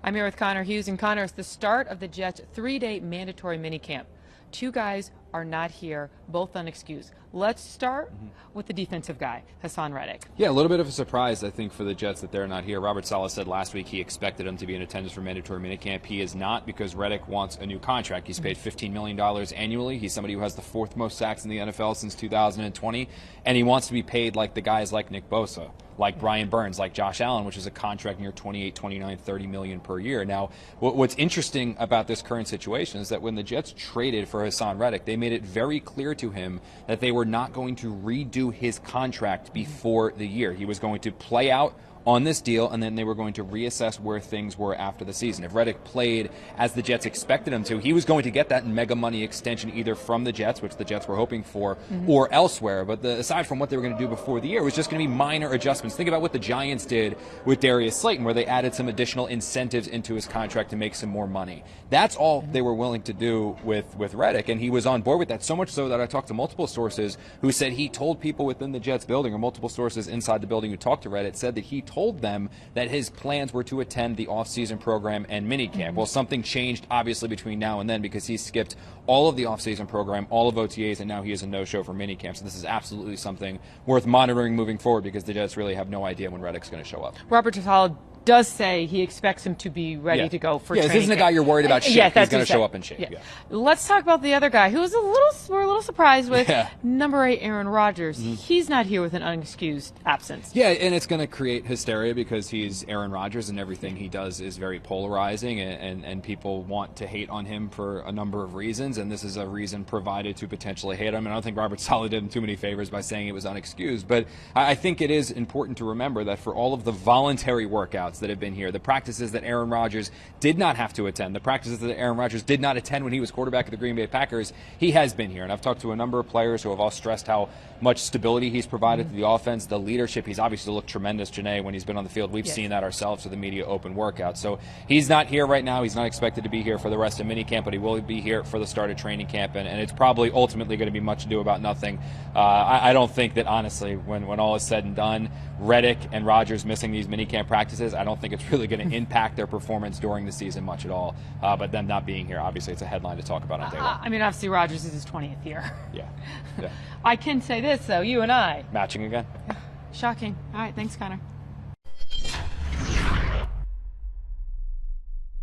I'm here with Connor Hughes, and Connor, it's the start of the Jets' 3-day mandatory minicamp. Two guys are not here, both unexcused. Let's start with the defensive guy, Haason Reddick. Yeah, a little bit of a surprise, I think, for the Jets that they're not here. Robert Saleh said last week he expected him to be in attendance for mandatory minicamp. He is not, because Reddick wants a new contract. He's paid $15 million annually. He's somebody who has the 4th most sacks in the NFL since 2020, and he wants to be paid like the guys like Nick Bosa, like Brian Burns, like Josh Allen, which is a contract near 28, 29, 30 million per year. Now, what's interesting about this current situation is that when the Jets traded for Haason Reddick, they made it very clear to him that they were not going to redo his contract before the year. He was going to play out on this deal, and then they were going to reassess where things were after the season. If Reddick played as the Jets expected him to, he was going to get that mega money extension either from the Jets, which the Jets were hoping for, or elsewhere. But aside from what they were going to do before the year, it was just going to be minor adjustments. Think about what the Giants did with Darius Slayton, where they added some additional incentives into his contract to make some more money. That's all they were willing to do with Reddick, and he was on board with that, so much so that I talked to multiple sources who said he told people within the Jets building, or multiple sources inside the building who talked to Reddick, said that he told them that his plans were to attend the off-season program and minicamp. Well, something changed, obviously, between now and then, because he skipped all of the off-season program, all of OTAs, and now he is a no-show for minicamp. So this is absolutely something worth monitoring moving forward, because the Jets really have no idea when Reddick's going to show up. Robert Saleh does say he expects him to be ready to go for training. This isn't a guy you're worried about shape. Yeah, he's going to show up in shape. Yeah. Let's talk about the other guy who was we're a little surprised with. Number 8, Aaron Rodgers. He's not here with an unexcused absence. Yeah, and it's going to create hysteria because he's Aaron Rodgers and everything he does is very polarizing, and people want to hate on him for a number of reasons, and this is a reason provided to potentially hate him. And I don't think Robert Saleh did him too many favors by saying it was unexcused, but I think it is important to remember that for all of the voluntary workouts that have been here, the practices that Aaron Rodgers did not have to attend, the practices that Aaron Rodgers did not attend when he was quarterback of the Green Bay Packers, he has been here. And I've talked to a number of players who have all stressed how much stability he's provided to the offense, the leadership. He's obviously looked tremendous, Jeane, when he's been on the field. We've seen that ourselves with the media open workouts. So he's not here right now. He's not expected to be here for the rest of minicamp, but he will be here for the start of training camp, and it's probably ultimately going to be much ado about nothing. I don't think that, honestly, when all is said and done, Reddick and Rodgers missing these minicamp practices, I don't think it's really going to impact their performance during the season much at all. But them not being here, obviously, it's a headline to talk about on day one. I mean, obviously, Rodgers is his 20th year. Yeah. I can say this, though, you and I. Matching again? Shocking. All right, thanks, Connor.